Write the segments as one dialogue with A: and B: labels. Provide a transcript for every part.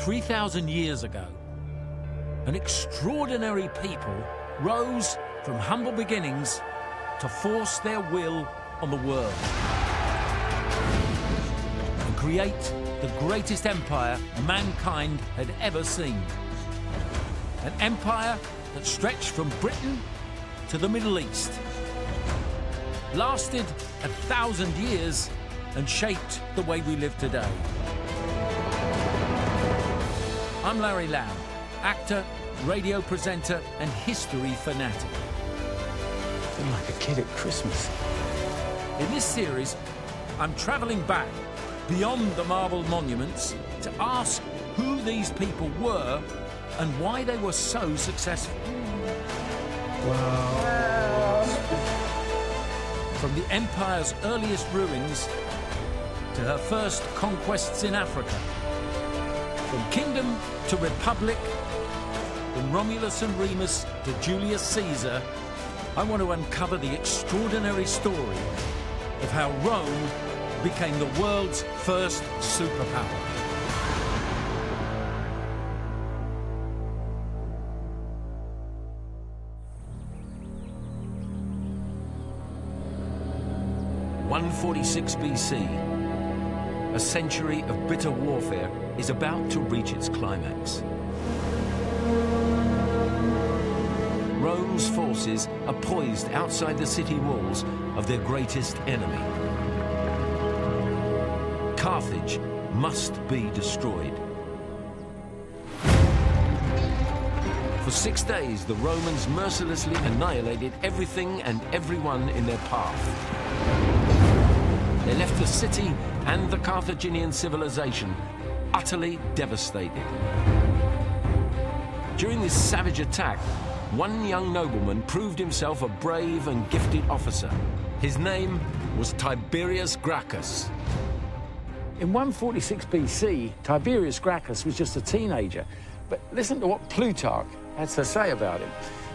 A: 3,000 years ago, an extraordinary people rose from humble beginnings to force their will on the world and create the greatest empire mankind had ever seen. An empire that stretched from Britain to the Middle East, lasted 1,000 years and shaped the way we live today. I'm Larry Lamb, actor, radio presenter and history fanatic.
B: I'm like a kid at Christmas.
A: In this series, I'm travelling back beyond the marble monuments to ask who these people were and why they were so successful.
B: Wow.
A: From the empire's earliest ruins to her first conquests in Africa, from kingdom to republic, from Romulus and Remus to Julius Caesar, I want to uncover the extraordinary story of how Rome became the world's first superpower. (146 BC). A century of bitter warfare is about to reach its climax. Rome's forces are poised outside the city walls of their greatest enemy. Carthage must be destroyed. For 6 days, the Romans mercilessly annihilated everything and everyone in their path. They left the city and the Carthaginian civilization utterly devastated. During this savage attack, one young nobleman proved himself a brave and gifted officer. His name was Tiberius Gracchus.
B: In 146 BC, Tiberius Gracchus was just a teenager. But listen to what Plutarch has to say about him.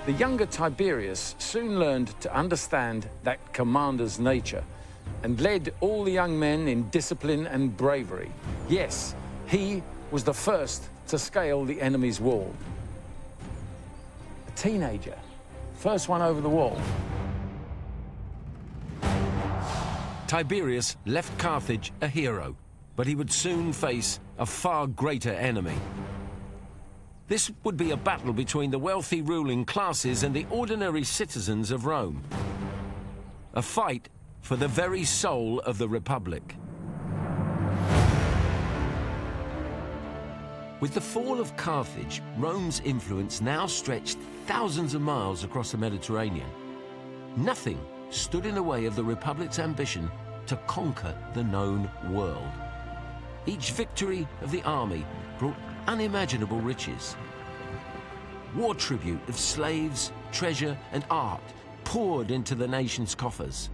B: The younger Tiberius soon learned to understand that commander's nature and led all the young men in discipline and bravery. Yes, he was the first to scale the enemy's wall. A teenager, first one over the wall.
A: Tiberius left Carthage a hero, but he would soon face a far greater enemy. This would be a battle between the wealthy ruling classes and the ordinary citizens of Rome. A fight for the very soul of the Republic. With the fall of Carthage, Rome's influence now stretched thousands of miles across the Mediterranean. Nothing stood in the way of the Republic's ambition to conquer the known world. Each victory of the army brought unimaginable riches. War tribute of slaves, treasure, and art poured into the nation's coffers.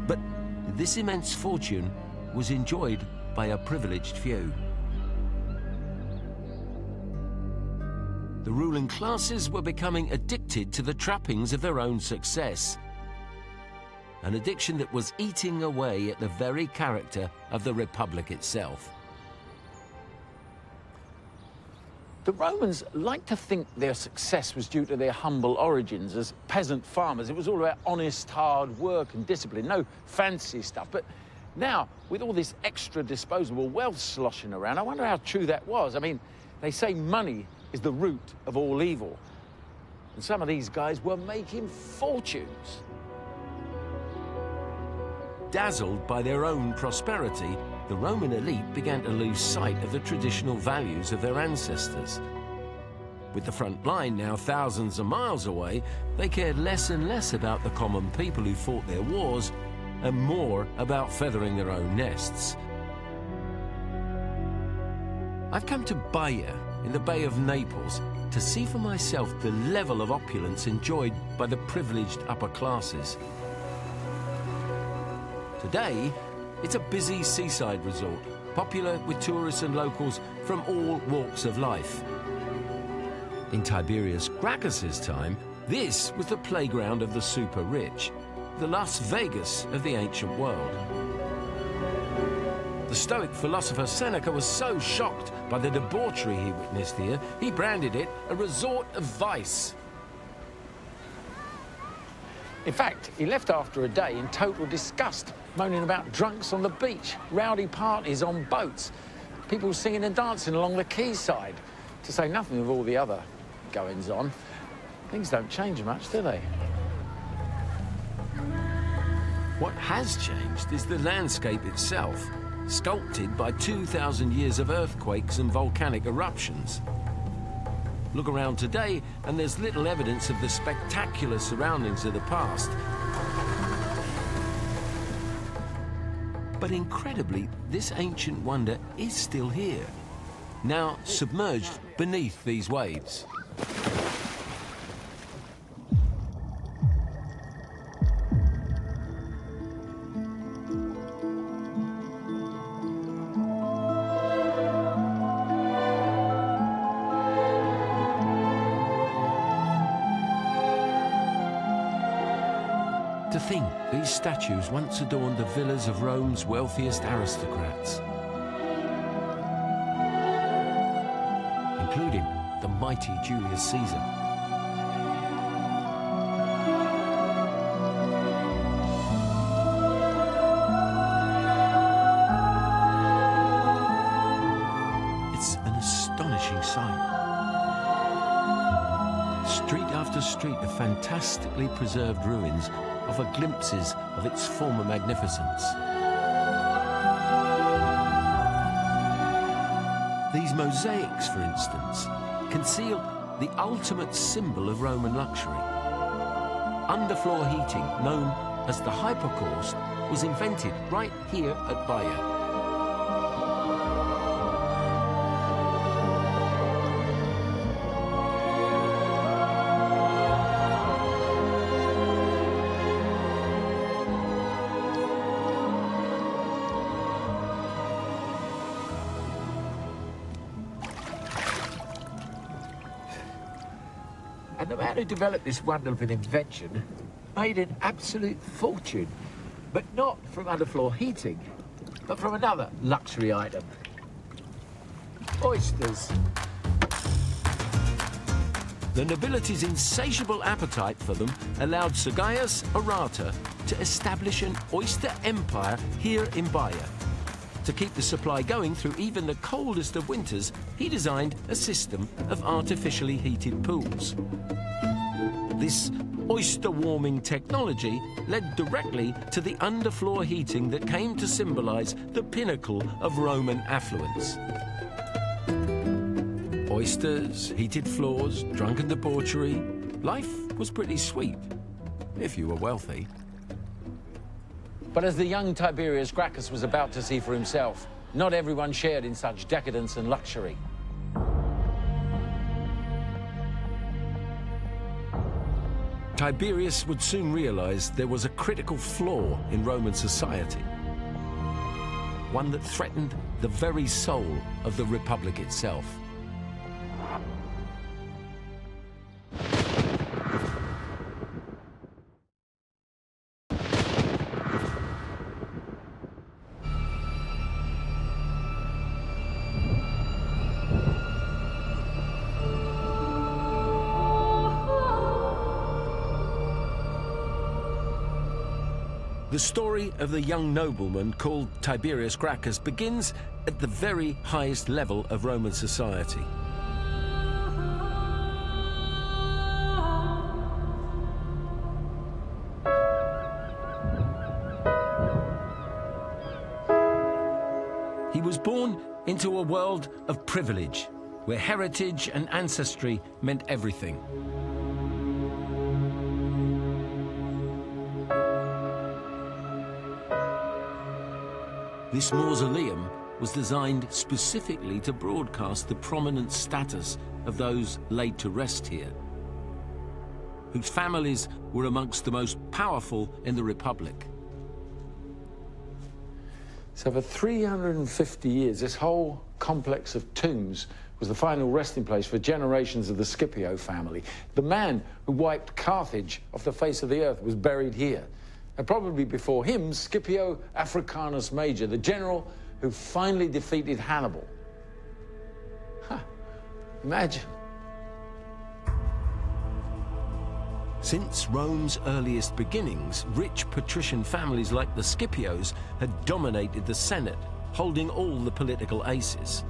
A: But this immense fortune was enjoyed by a privileged few. The ruling classes were becoming addicted to the trappings of their own success, an addiction that was eating away at the very character of the Republic itself.
B: The Romans liked to think their success was due to their humble origins as peasant farmers. It was all about honest, hard work and discipline, no fancy stuff. But now, with all this extra disposable wealth sloshing around, I wonder how true that was. I mean, they say money is the root of all evil. And some of these guys were making fortunes.
A: Dazzled by their own prosperity, the Roman elite began to lose sight of the traditional values of their ancestors. With the front line now thousands of miles away, they cared less and less about the common people who fought their wars and more about feathering their own nests. I've come to Baia, in the Bay of Naples, to see for myself the level of opulence enjoyed by the privileged upper classes. Today, it's a busy seaside resort, popular with tourists and locals from all walks of life. In Tiberius Gracchus's time, this was the playground of the super rich. the Las Vegas of the ancient world. The Stoic philosopher Seneca was so shocked by the debauchery he witnessed here, he branded it a resort of vice.
B: In fact, he left after a day in total disgust, moaning about drunks on the beach, rowdy parties on boats, people singing and dancing along the quayside, to say nothing of all the other goings-on. Things don't change much, do they?
A: What has changed is the landscape itself, sculpted by 2,000 years of earthquakes and volcanic eruptions. Look around today, and there's little evidence of the spectacular surroundings of the past. But incredibly, this ancient wonder is still here, now submerged beneath these waves. To think these statues once adorned the villas of Rome's wealthiest aristocrats, including the mighty Julius Caesar. It's an astonishing sight. Street after street of fantastically preserved ruins offer glimpses of its former magnificence. These mosaics, for instance, conceal the ultimate symbol of Roman luxury. Underfloor heating, known as the hypocaust, was invented right here at Baia.
C: And the man who developed this wonderful invention made an absolute fortune, but not from underfloor heating, but from another luxury item: oysters.
A: The nobility's insatiable appetite for them allowed Sir Gaius Orator to establish an oyster empire here in Baia. To keep the supply going through even the coldest of winters, he designed a system of artificially heated pools. This oyster warming technology led directly to the underfloor heating that came to symbolize the pinnacle of Roman affluence. Oysters, heated floors, drunken debauchery. Life was pretty sweet, if you were wealthy.
B: But as the young Tiberius Gracchus was about to see for himself, not everyone shared in such decadence and luxury.
A: Tiberius would soon realize there was a critical flaw in Roman society, one that threatened the very soul of the Republic itself. The story of the young nobleman called Tiberius Gracchus begins at the very highest level of Roman society. He was born into a world of privilege, where heritage and ancestry meant everything. This mausoleum was designed specifically to broadcast the prominent status of those laid to rest here, whose families were amongst the most powerful in the Republic.
B: So for 350 years, this whole complex of tombs was the final resting place for generations of the Scipio family. The man who wiped Carthage off the face of the earth was buried here. And probably before him, Scipio Africanus Major, the general who finally defeated Hannibal. Huh. Imagine.
A: Since Rome's earliest beginnings, rich patrician families like the Scipios had dominated the Senate, holding all the political aces.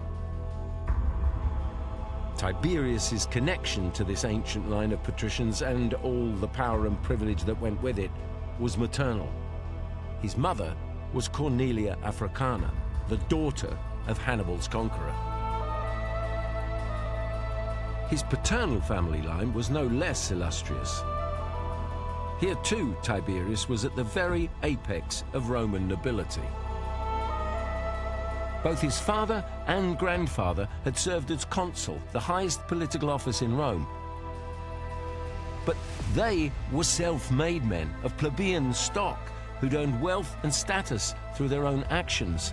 A: Tiberius's connection to this ancient line of patricians and all the power and privilege that went with it was maternal. His mother was Cornelia Africana, the daughter of Hannibal's conqueror. His paternal family line was no less illustrious. Here too, Tiberius was at the very apex of Roman nobility. Both his father and grandfather had served as consul, the highest political office in Rome. But they were self-made men of plebeian stock who'd earned wealth and status through their own actions.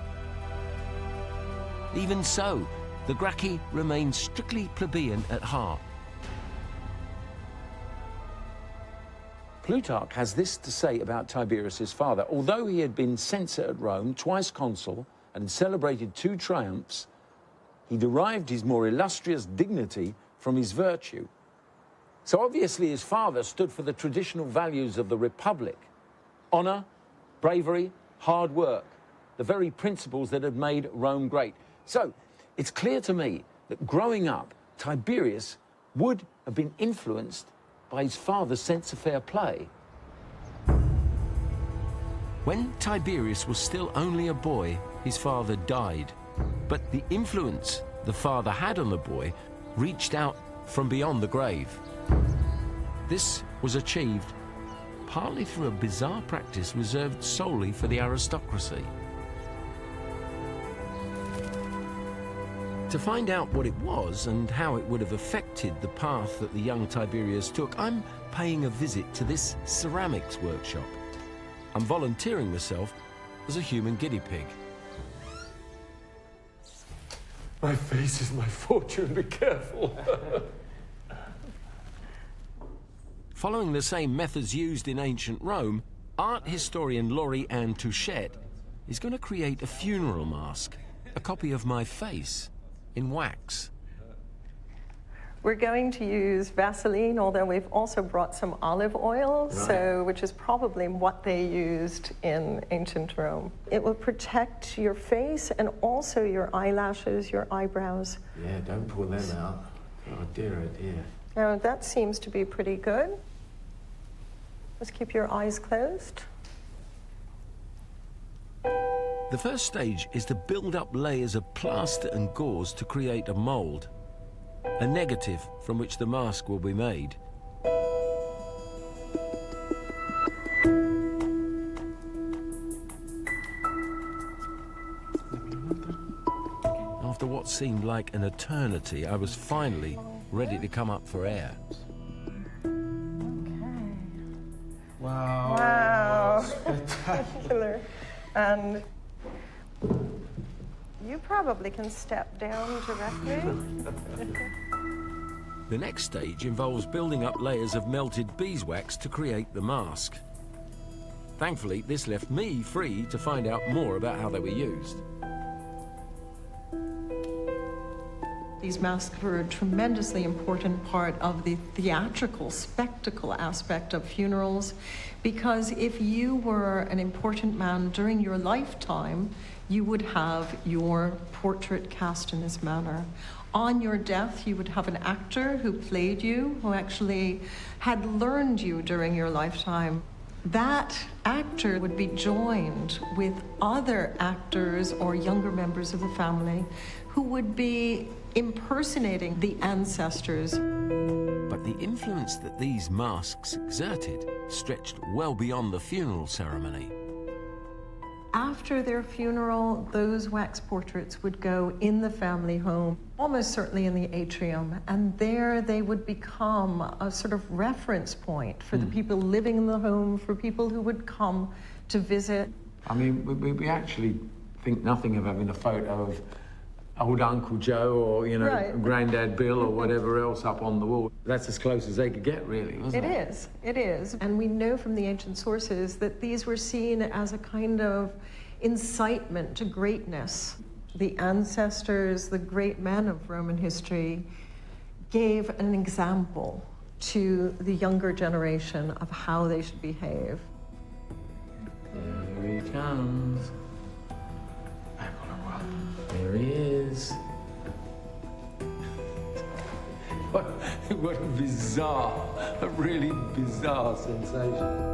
A: Even so, the Gracchi remained strictly plebeian at heart.
B: Plutarch has this to say about Tiberius's father. Although he had been censor at Rome, twice consul, and celebrated 2 triumphs, he derived his more illustrious dignity from his virtue. So obviously his father stood for the traditional values of the Republic: honor, bravery, hard work, the very principles that had made Rome great. So it's clear to me that growing up, Tiberius would have been influenced by his father's sense of fair play.
A: When Tiberius was still only a boy, his father died. But the influence the father had on the boy reached out from beyond the grave. This was achieved partly through a bizarre practice reserved solely for the aristocracy. To find out what it was and how it would have affected the path that the young Tiberius took, I'm paying a visit to this ceramics workshop. I'm volunteering myself as a human guinea pig.
B: My face is my fortune, be careful.
A: Following the same methods used in ancient Rome, art historian Laurie Ann Touchette is going to create a funeral mask, a copy of my face, in wax.
D: We're going to use Vaseline, although we've also brought some olive oil, which is probably what they used in ancient Rome. It will protect your face and also your eyelashes, your eyebrows.
C: Yeah, don't pull them out. Oh dear, oh dear.
D: Now that seems to be pretty good. Just keep your eyes closed.
A: The first stage is to build up layers of plaster and gauze to create a mold, a negative from which the mask will be made. After what seemed like an eternity, I was finally ready to come up for air.
C: Wow.
D: Wow. Spectacular. And you probably can step down directly.
A: The next stage involves building up layers of melted beeswax to create the mask. Thankfully, this left me free to find out more about how they were used.
D: These masks were a tremendously important part of the theatrical spectacle aspect of funerals, because if you were an important man during your lifetime, you would have your portrait cast in this manner. On your death, you would have an actor who played you, who actually had learned you during your lifetime. That actor would be joined with other actors or younger members of the family who would be impersonating the ancestors.
A: But the influence that these masks exerted stretched well beyond the funeral ceremony.
D: After their funeral, those wax portraits would go in the family home, almost certainly in the atrium, and there they would become a sort of reference point for the people living in the home, for people who would come to visit.
B: I mean, we actually think nothing of having a photo old Uncle Joe or, you know,
D: Right.
B: Granddad Bill or whatever else up on the wall. That's as close as they could get, really, wasn't it?
D: It is. And we know from the ancient sources that these were seen as a kind of incitement to greatness. The ancestors, the great men of Roman history, gave an example to the younger generation of how they should behave.
B: Here he comes. Back on a run. There he is. What a bizarre, a really bizarre sensation.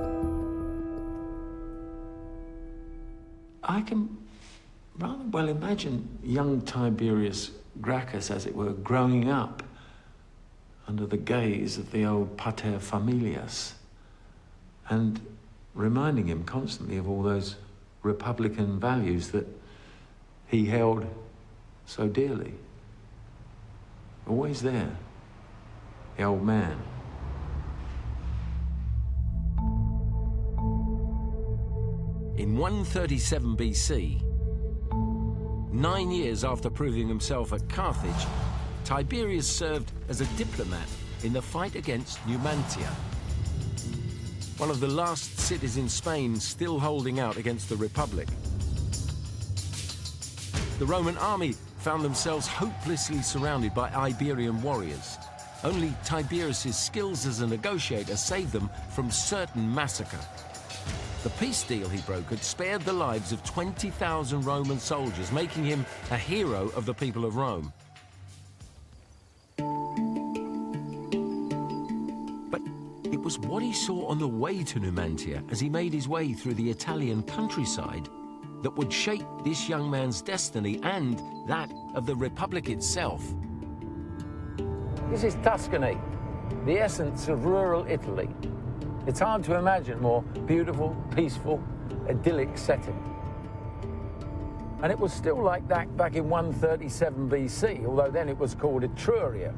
B: I can rather well imagine young Tiberius Gracchus, as it were, growing up under the gaze of the old pater familias and reminding him constantly of all those republican values that he held so dearly. Always there, the old man.
A: In 137 BC, 9 years after proving himself at Carthage, Tiberius served as a diplomat in the fight against Numantia, one of the last cities in Spain still holding out against the Republic. The Roman army found themselves hopelessly surrounded by Iberian warriors. Only Tiberius's skills as a negotiator saved them from certain massacre. The peace deal he brokered spared the lives of 20,000 Roman soldiers, making him a hero of the people of Rome. But it was what he saw on the way to Numantia as he made his way through the Italian countryside that would shape this young man's destiny and that of the Republic itself.
B: This is Tuscany, the essence of rural Italy. It's hard to imagine a more beautiful, peaceful, idyllic setting. And it was still like that back in 137 BC, although then it was called Etruria.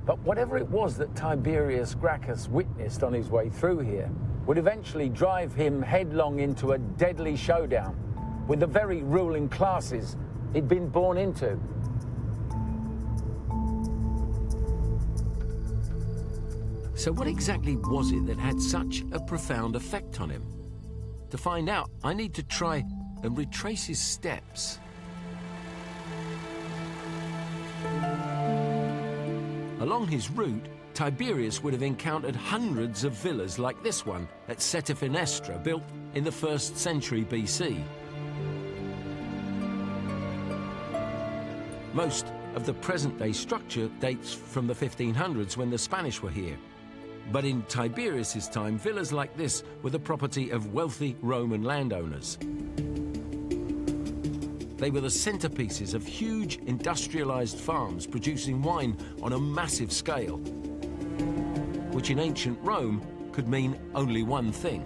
B: But whatever it was that Tiberius Gracchus witnessed on his way through here would eventually drive him headlong into a deadly showdown with the very ruling classes he'd been born into.
A: So what exactly was it that had such a profound effect on him? To find out, I need to try and retrace his steps. Along his route, Tiberius would have encountered hundreds of villas like this one at Setafinestra, built in the 1st century BC. Most of the present-day structure dates from the 1500s when the Spanish were here. But in Tiberius's time, villas like this were the property of wealthy Roman landowners. They were the centerpieces of huge industrialized farms producing wine on a massive scale, which in ancient Rome could mean only one thing.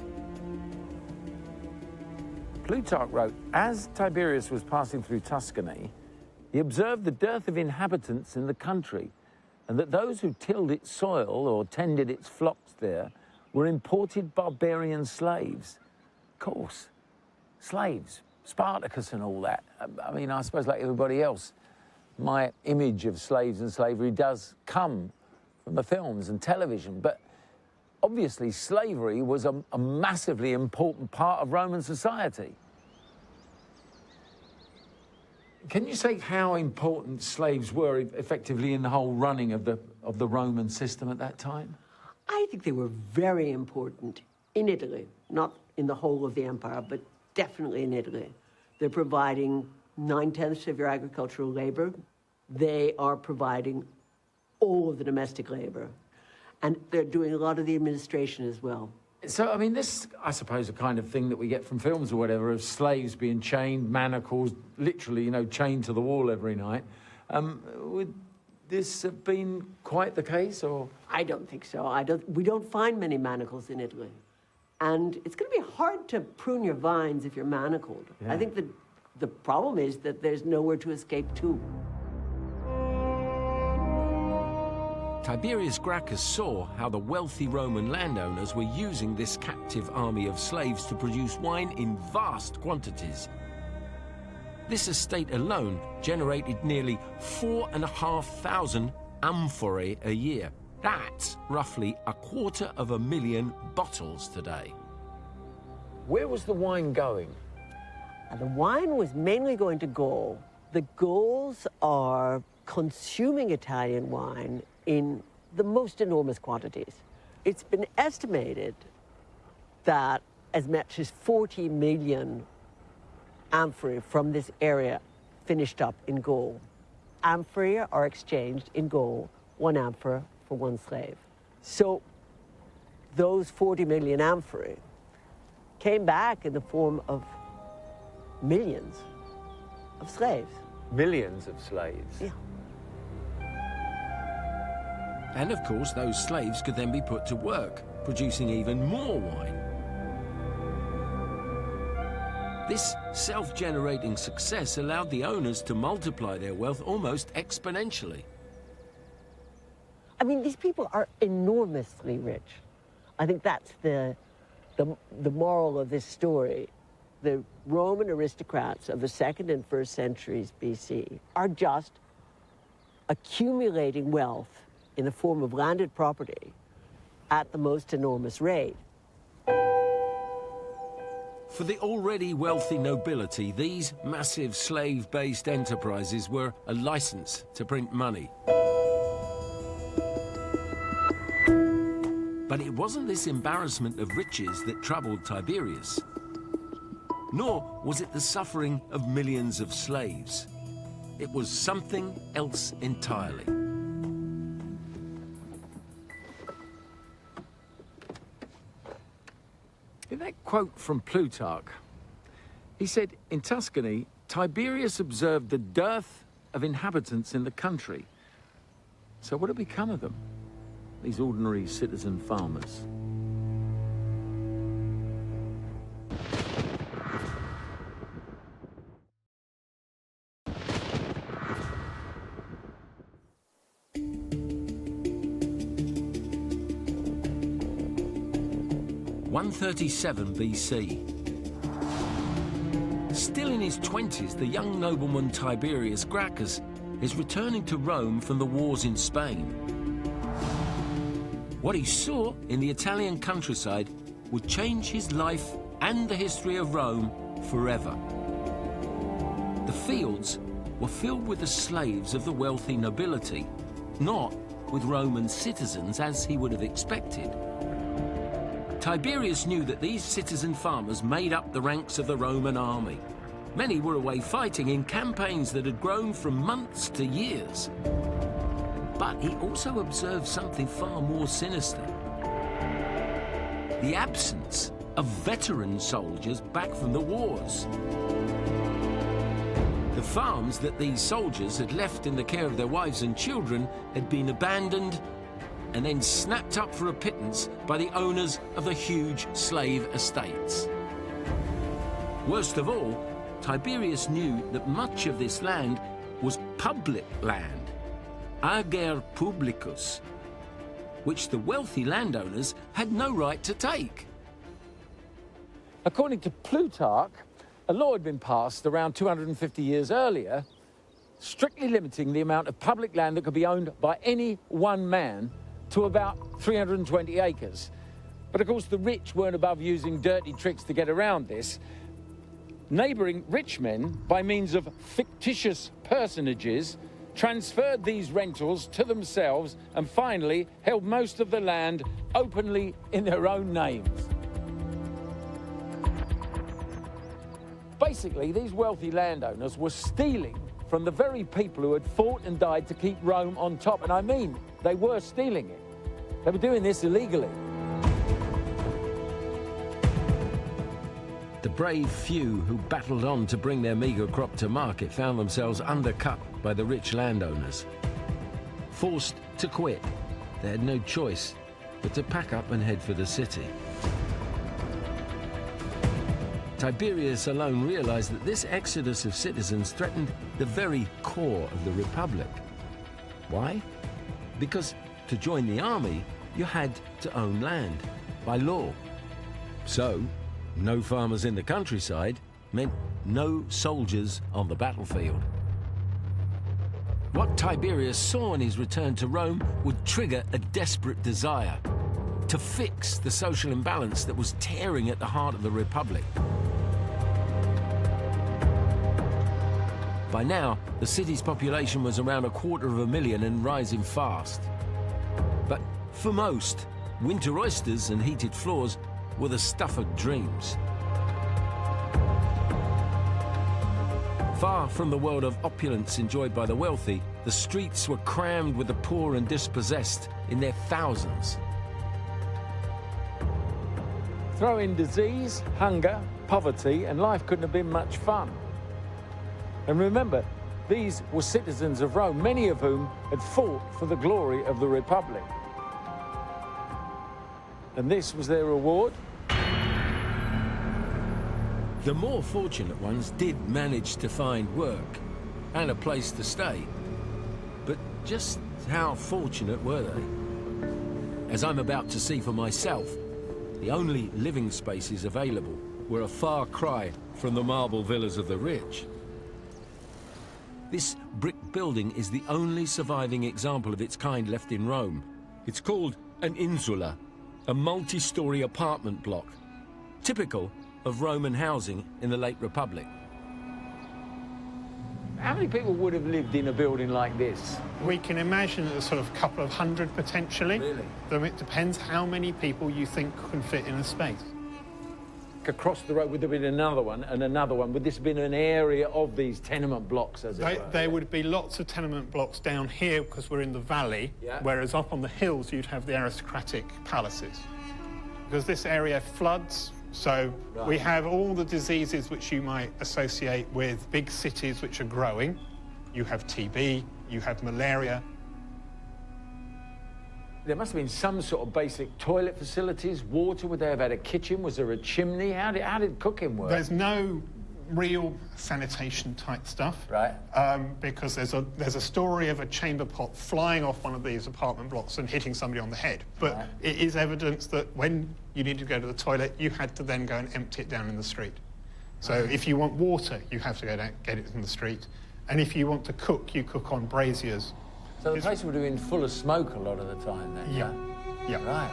B: Plutarch wrote, as Tiberius was passing through Tuscany, he observed the dearth of inhabitants in the country, and that those who tilled its soil or tended its flocks there were imported barbarian slaves. Of course, slaves, Spartacus and all that. I mean, I suppose like everybody else, my image of slaves and slavery does come from the films and television, but obviously slavery was a massively important part of Roman society. Can you say how important slaves were effectively in the whole running of the Roman system at that time?
E: I think they were very important in Italy, not in the whole of the empire, but definitely in Italy. They're providing 9/10 of your agricultural labor. They are providing all of the domestic labor. And they're doing a lot of the administration as well.
B: So, I mean, this, I suppose, a kind of thing that we get from films or whatever, of slaves being chained, manacles, literally, you know, chained to the wall every night. Would this have been quite the case, or?
E: I don't think so. We don't find many manacles in Italy. And it's going to be hard to prune your vines if you're manacled.
B: Yeah.
E: I think that the problem is that there's nowhere to escape to.
A: Tiberius Gracchus saw how the wealthy Roman landowners were using this captive army of slaves to produce wine in vast quantities. This estate alone generated nearly 4,500 amphorae a year. That's roughly 250,000 bottles today.
B: Where was the wine going?
E: And the wine was mainly going to Gaul. The Gauls are consuming Italian wine in the most enormous quantities. It's been estimated that as much as 40 million amphorae from this area finished up in Gaul. Amphorae are exchanged in Gaul, 1 amphora for 1 slave. So those 40 million amphorae came back in the form of millions of slaves.
B: Millions of slaves.
E: Yeah.
A: And of course, those slaves could then be put to work, producing even more wine. This self-generating success allowed the owners to multiply their wealth almost exponentially.
E: I mean, these people are enormously rich. I think that's the moral of this story. The Roman aristocrats of the 2nd and 1st centuries BC are just accumulating wealth in the form of landed property at the most enormous rate.
A: For the already wealthy nobility, these massive slave-based enterprises were a license to print money. But it wasn't this embarrassment of riches that troubled Tiberius. Nor was it the suffering of millions of slaves. It was something else entirely.
B: In that quote from Plutarch, he said, in Tuscany, Tiberius observed the dearth of inhabitants in the country. So what had become of them, these ordinary citizen farmers?
A: (137 BC). Still in his 20s, the young nobleman Tiberius Gracchus is returning to Rome from the wars in Spain. What he saw in the Italian countryside would change his life and the history of Rome forever. The fields were filled with the slaves of the wealthy nobility, not with Roman citizens as he would have expected. Tiberius knew that these citizen farmers made up the ranks of the Roman army. Many were away fighting in campaigns that had grown from months to years. But he also observed something far more sinister: the absence of veteran soldiers back from the wars. The farms that these soldiers had left in the care of their wives and children had been abandoned and then snapped up for a pittance by the owners of the huge slave estates. Worst of all, Tiberius knew that much of this land was public land, ager publicus, which the wealthy landowners had no right to take.
B: According to Plutarch, a law had been passed around 250 years earlier, strictly limiting the amount of public land that could be owned by any one man to about 320 acres. But of course, the rich weren't above using dirty tricks to get around this. Neighbouring rich men, by means of fictitious personages, transferred these rentals to themselves and finally held most of the land openly in their own names. Basically, these wealthy landowners were stealing from the very people who had fought and died to keep Rome on top. And I mean, they were stealing it. They were doing this illegally.
A: The brave few who battled on to bring their meagre crop to market found themselves undercut by the rich landowners. Forced to quit, they had no choice but to pack up and head for the city. Tiberius alone realized that this exodus of citizens threatened the very core of the Republic. Why? Because to join the army, you had to own land by law. So, no farmers in the countryside meant no soldiers on the battlefield. What Tiberius saw on his return to Rome would trigger a desperate desire to fix the social imbalance that was tearing at the heart of the Republic. By now, the city's population was around 250,000 and rising fast. But for most, winter oysters and heated floors were the stuff of dreams. Far from the world of opulence enjoyed by the wealthy, the streets were crammed with the poor and dispossessed in their thousands.
B: Throw in disease, hunger, poverty, and life couldn't have been much fun. And remember, these were citizens of Rome, many of whom had fought for the glory of the Republic. And this was their reward?
A: The more fortunate ones did manage to find work and a place to stay. But just how fortunate were they? As I'm about to see for myself, the only living spaces available were a far cry from the marble villas of the rich. This brick building is the only surviving example of its kind left in Rome. It's called an insula, a multi-story apartment block, typical of Roman housing in the late Republic.
B: How many people would have lived in a building like this?
F: We can imagine a sort of couple of hundred potentially.
B: Really?
F: So it depends how many people you think can fit in a space.
B: Across the road would there been another one and another one? Would this have been an area of these tenement blocks, as it were?
F: There would be lots of tenement blocks down here because we're in the valley, whereas up on the hills you'd have the aristocratic palaces. Because this area floods, so we have all the diseases which you might associate with big cities which are growing. You have TB, you have malaria.
B: There must have been some sort of basic toilet facilities, water. Would they have had a kitchen? Was there a chimney? How did cooking work?
F: There's no real sanitation type stuff,
B: right?
F: Because there's a story of a chamber pot flying off one of these apartment blocks and hitting somebody on the head. But it is evidence that when you needed to go to the toilet, you had to then go and empty it down in the street. So if you want water, you have to go down, get it in the street. And if you want to cook, you cook on braziers.
B: So the place would have been full of smoke a lot of the time then?
F: Yeah.
B: Right.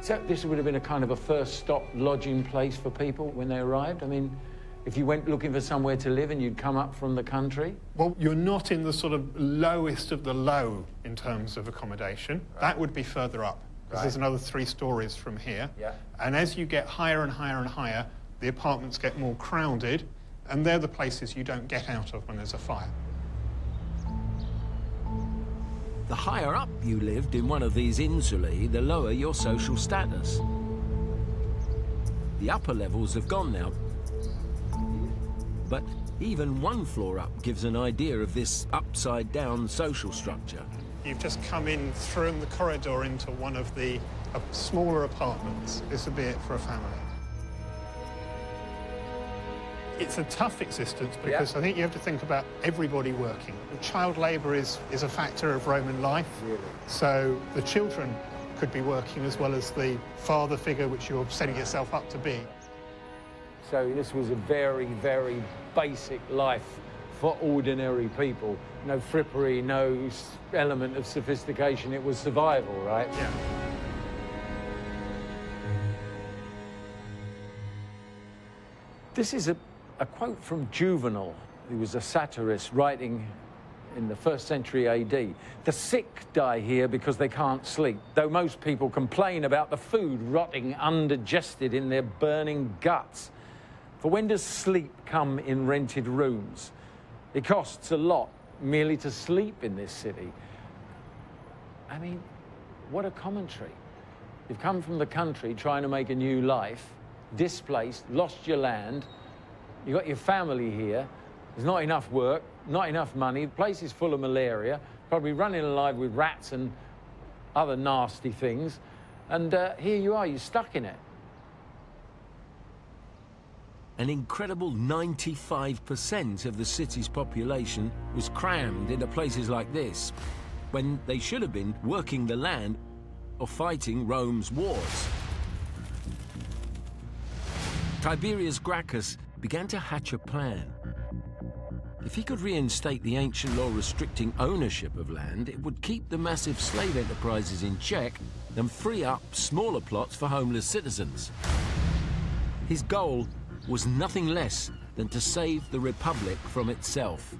B: So this would have been a kind of a first stop lodging place for people when they arrived? I mean, if you went looking for somewhere to live and you'd come up from the country?
F: Well, you're not in the sort of lowest of the low in terms of accommodation. Right. That would be further up, because there's another 3 stories from here.
B: Yeah.
F: And as you get higher and higher and higher, the apartments get more crowded, and they're the places you don't get out of when there's a fire.
A: The higher up you lived in one of these insulae, the lower your social status. The upper levels have gone now, but even one floor up gives an idea of this upside-down social structure.
F: You've just come in through the corridor into one of the smaller apartments. This would be it for a family. It's a tough existence because I think you have to think about everybody working. Child labour is a factor of Roman life.
B: Really?
F: So the children could be working as well as the father figure which you're setting yourself up to be.
B: So this was a very, very basic life for ordinary people. No frippery, no element of sophistication. It was survival, right?
F: Yeah.
B: This is a quote from Juvenal, who was a satirist writing in the 1st century AD. The sick die here because they can't sleep, though most people complain about the food rotting undigested in their burning guts. For when does sleep come in rented rooms? It costs a lot merely to sleep in this city. I mean, what a commentary. You've come from the country trying to make a new life, displaced, lost your land, you've got your family here, there's not enough work, not enough money, the place is full of malaria, probably running alive with rats and other nasty things, and here you are, you're stuck in it.
A: An incredible 95% of the city's population was crammed into places like this, when they should have been working the land or fighting Rome's wars. Tiberius Gracchus began to hatch a plan. If he could reinstate the ancient law restricting ownership of land, it would keep the massive slave enterprises in check and free up smaller plots for homeless citizens. His goal was nothing less than to save the Republic from itself.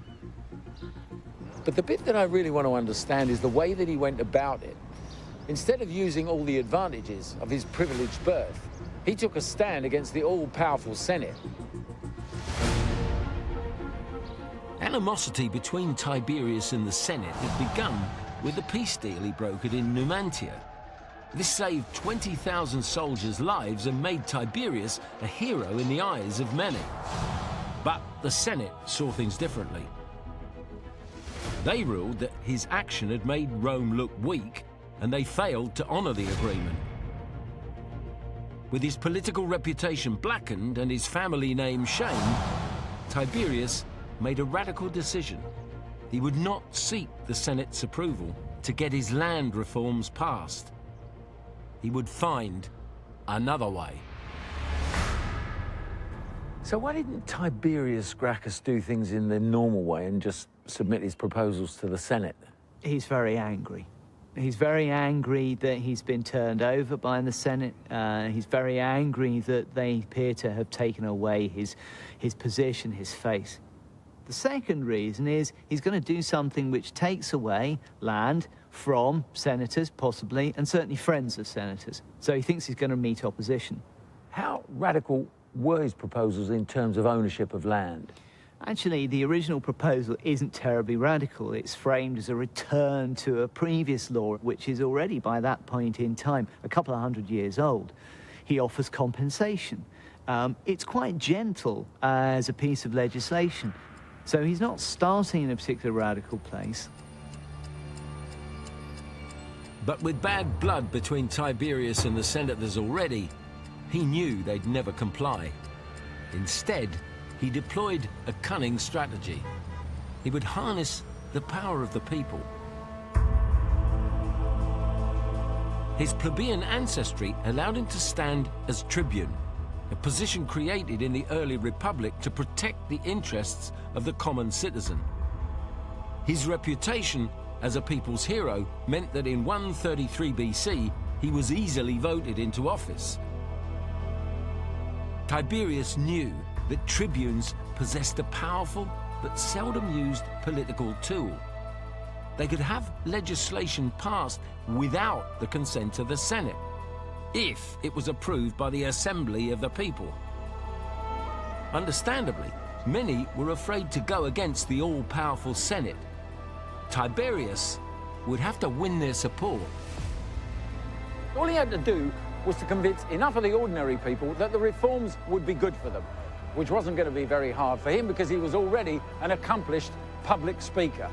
B: But the bit that I really want to understand is the way that he went about it. Instead of using all the advantages of his privileged birth, he took a stand against the all-powerful Senate.
A: Animosity between Tiberius and the Senate had begun with the peace deal he brokered in Numantia. This saved 20,000 soldiers' lives and made Tiberius a hero in the eyes of many. But the Senate saw things differently. They ruled that his action had made Rome look weak, and they failed to honor the agreement. With his political reputation blackened and his family name shamed, Tiberius made a radical decision. He would not seek the Senate's approval to get his land reforms passed. He would find another way.
B: So why didn't Tiberius Gracchus do things in the normal way and just submit his proposals to the Senate?
G: He's very angry. He's very angry that he's been turned over by the Senate. He's very angry that they appear to have taken away his position, his face. The second reason is he's going to do something which takes away land from senators, possibly, and certainly friends of senators. So he thinks he's going to meet opposition.
B: How radical were his proposals in terms of ownership of land?
G: Actually, the original proposal isn't terribly radical. It's framed as a return to a previous law, which is already, by that point in time, a couple of 100 years old. He offers compensation. It's quite gentle as a piece of legislation. So he's not starting in a particularly radical place.
A: But with bad blood between Tiberius and the senators already, he knew they'd never comply. Instead, he deployed a cunning strategy. He would harness the power of the people. His plebeian ancestry allowed him to stand as tribune, a position created in the early Republic to protect the interests of the common citizen. His reputation as a people's hero meant that in 133 BC, he was easily voted into office. Tiberius knew that tribunes possessed a powerful but seldom used political tool. They could have legislation passed without the consent of the Senate, if it was approved by the assembly of the people. Understandably, many were afraid to go against the all-powerful Senate. Tiberius would have to win their support.
B: All he had to do was to convince enough of the ordinary people that the reforms would be good for them, which wasn't going to be very hard for him because he was already an accomplished public speaker.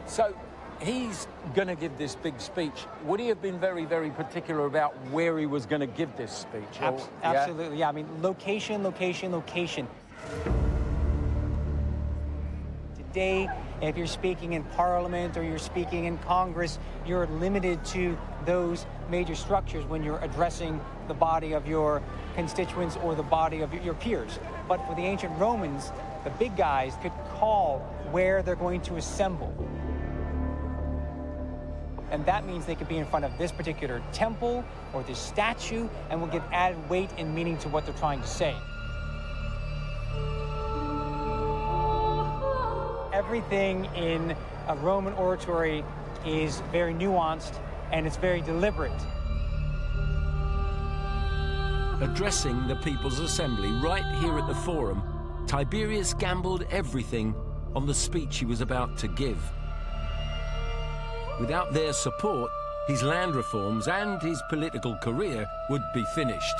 B: So he's going to give this big speech. Would he have been very, very particular about where he was going to give this speech?
H: Absolutely, yeah. I mean, location, location, location. Today, if you're speaking in Parliament or you're speaking in Congress, you're limited to those major structures when you're addressing the body of your constituents or the body of your peers. But for the ancient Romans, the big guys could call where they're going to assemble. And that means they could be in front of this particular temple or this statue and will give added weight and meaning to what they're trying to say. Everything in a Roman oratory is very nuanced and it's very deliberate.
A: Addressing the People's Assembly right here at the Forum, Tiberius gambled everything on the speech he was about to give. Without their support, his land reforms and his political career would be finished.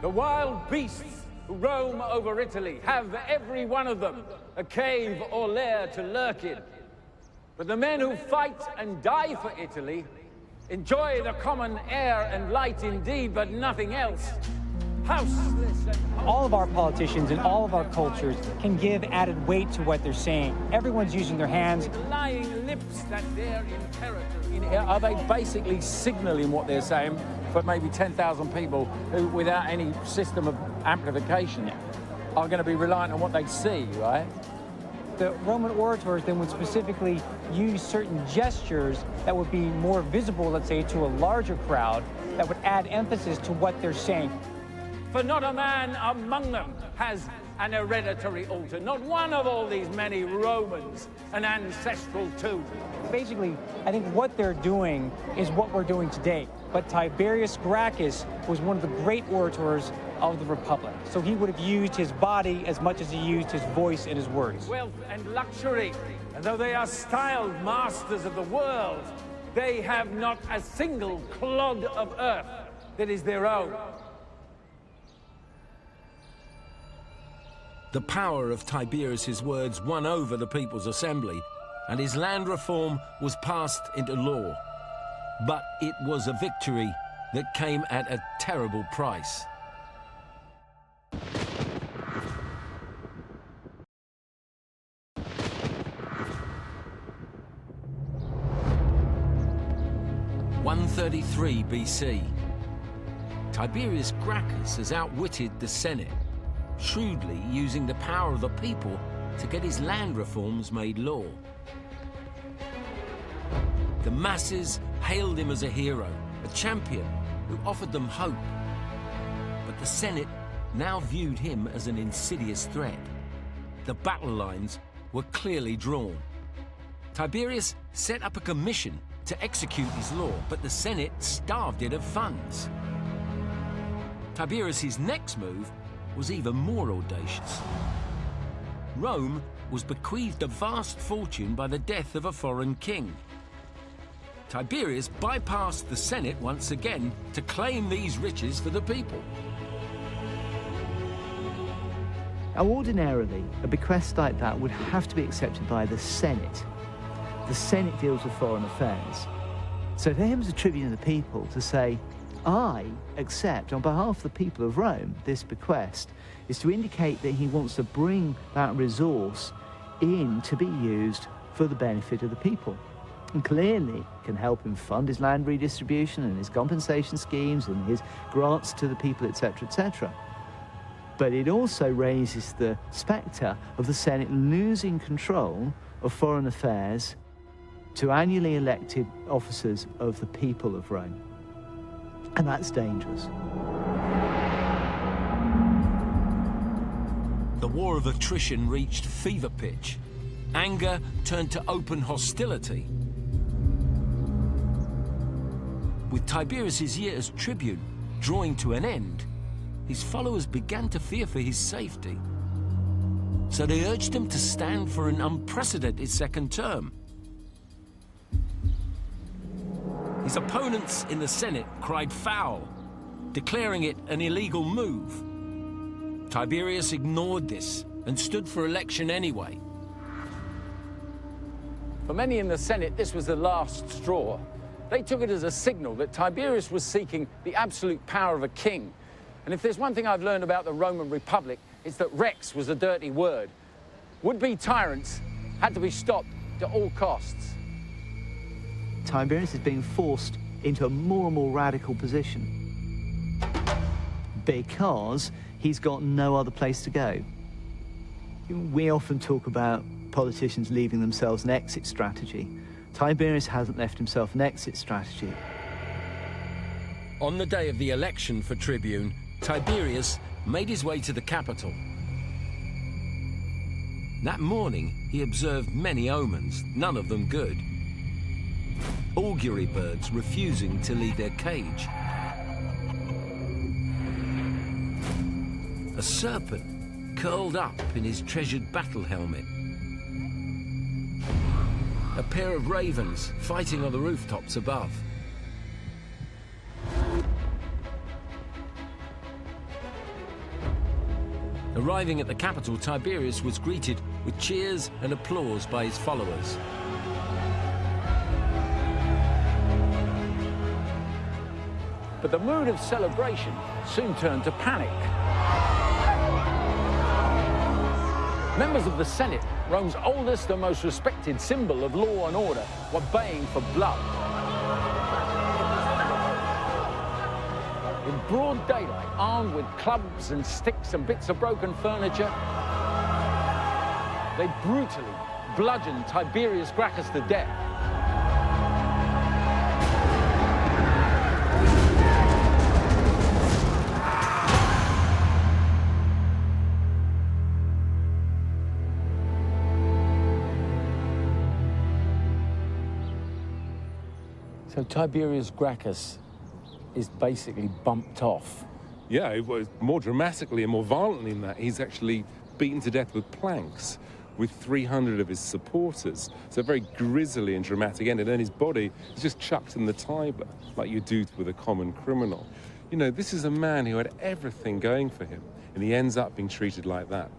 B: The wild beasts who roam over Italy have, every one of them, a cave or lair to lurk in. But the men who fight and die for Italy enjoy the common air and light indeed, but nothing else. houseless and
H: All of our politicians and all of our cultures can give added weight to what they're saying. Everyone's using their hands.
B: lying lips that they're in territory. Are they basically signaling what they're saying for maybe 10,000 people who, without any system of amplification, are going to be reliant on what they see, right?
H: The Roman orators then would specifically use certain gestures that would be more visible, let's say, to a larger crowd, that would add emphasis to what they're saying.
B: For not a man among them has an hereditary altar. Not one of all these many Romans an ancestral tomb.
H: Basically, I think what they're doing is what we're doing today. But Tiberius Gracchus was one of the great orators of the Republic. So he would have used his body as much as he used his voice and his words.
B: Wealth and luxury, and though they are styled masters of the world, they have not a single clod of earth that is their own.
A: The power of Tiberius's words won over the People's Assembly, and his land reform was passed into law. But it was a victory that came at a terrible price. (133 BC). Tiberius Gracchus has outwitted the Senate, shrewdly using the power of the people to get his land reforms made law. The masses hailed him as a hero, a champion who offered them hope. But the Senate now viewed him as an insidious threat. The battle lines were clearly drawn. Tiberius set up a commission to execute his law, but the Senate starved it of funds. Tiberius's next move was even more audacious. Rome was bequeathed a vast fortune by the death of a foreign king. Tiberius bypassed the Senate once again to claim these riches for the people.
G: Now, ordinarily, a bequest like that would have to be accepted by the Senate. The Senate deals with foreign affairs. So for him as a tribune of the people to say, I accept, on behalf of the people of Rome, this bequest, is to indicate that he wants to bring that resource in to be used for the benefit of the people. And clearly can help him fund his land redistribution and his compensation schemes and his grants to the people, etc., etc. But it also raises the spectre of the Senate losing control of foreign affairs to annually elected officers of the people of Rome. And that's dangerous.
A: The war of attrition reached fever pitch. Anger turned to open hostility. With Tiberius's year as tribune drawing to an end, his followers began to fear for his safety. So they urged him to stand for an unprecedented second term. His opponents in the Senate cried foul, declaring it an illegal move. Tiberius ignored this and stood for election anyway.
B: For many in the Senate, this was the last straw. They took it as a signal that Tiberius was seeking the absolute power of a king. And if there's one thing I've learned about the Roman Republic, it's that rex was a dirty word. Would-be tyrants had to be stopped at all costs.
G: Tiberius is being forced into a more and more radical position because he's got no other place to go. We often talk about politicians leaving themselves an exit strategy. Tiberius hasn't left himself an exit strategy.
A: On the day of the election for tribune, Tiberius made his way to the capital. That morning, he observed many omens, none of them good. Augury birds refusing to leave their cage. A serpent curled up in his treasured battle helmet. A pair of ravens fighting on the rooftops above. Arriving at the capital, Tiberius was greeted with cheers and applause by his followers.
B: But the mood of celebration soon turned to panic. Members of the Senate, Rome's oldest and most respected symbol of law and order, were baying for blood. In broad daylight, armed with clubs and sticks and bits of broken furniture, they brutally bludgeoned Tiberius Gracchus to death. So Tiberius Gracchus is basically bumped off.
I: Yeah, it was more dramatically and more violently than that. He's actually beaten to death with planks with 300 of his supporters. So a very grisly and dramatic end. And then his body is just chucked in the Tiber, like you do with a common criminal. You know, this is a man who had everything going for him, and he ends up being treated like that.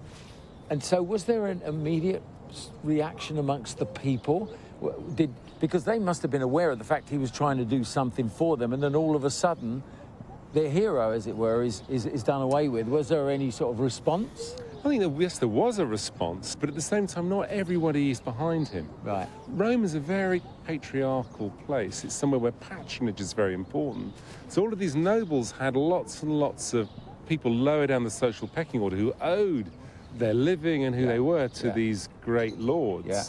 B: And so was there an immediate reaction amongst the people? Because they must have been aware of the fact he was trying to do something for them, and then all of a sudden, their hero, as it were, is done away with. Was there any sort of response?
I: I think that, yes, there was a response, but at the same time, not everybody is behind him.
B: Right.
I: Rome is a very patriarchal place. It's somewhere where patronage is very important. So all of these nobles had lots and lots of people lower down the social pecking order who owed their living and who they were to these great lords.
B: Yeah.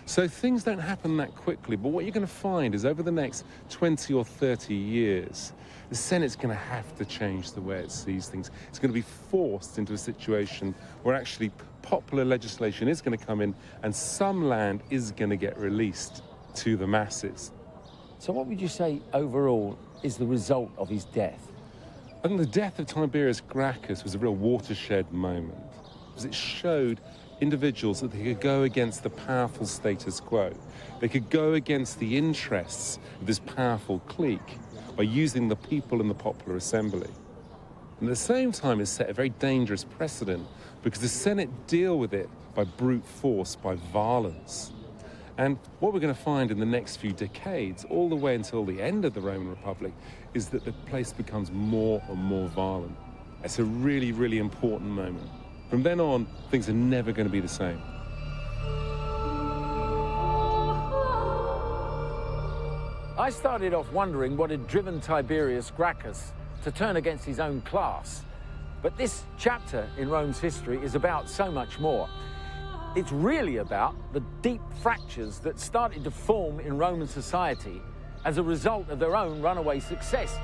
I: So things don't happen that quickly, but what you're going to find is over the next 20 or 30 years, the Senate's going to have to change the way it sees things. It's going to be forced into a situation where actually popular legislation is going to come in and some land is going to get released to the masses.
B: So what would you say overall is the result of his death?
I: I think the death of Tiberius Gracchus was a real watershed moment, because it showed individuals that they could go against the powerful status quo. They could go against the interests of this powerful clique by using the people in the popular assembly. And at the same time, it set a very dangerous precedent because the Senate deal with it by brute force, by violence. And what we're going to find in the next few decades, all the way until the end of the Roman Republic, is that the place becomes more and more violent. It's a really, really important moment. From then on, things are never going to be the same.
B: I started off wondering what had driven Tiberius Gracchus to turn against his own class. But this chapter in Rome's history is about so much more. It's really about the deep fractures that started to form in Roman society as a result of their own runaway success.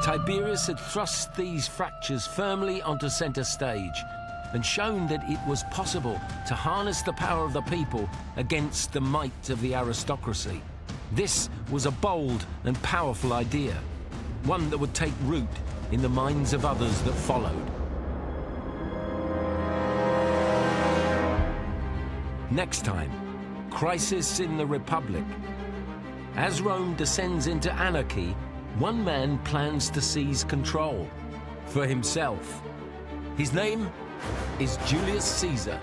A: Tiberius had thrust these fractures firmly onto centre stage and shown that it was possible to harness the power of the people against the might of the aristocracy. This was a bold and powerful idea, one that would take root in the minds of others that followed. Next time, crisis in the Republic. As Rome descends into anarchy, one man plans to seize control for himself. His name is Julius Caesar.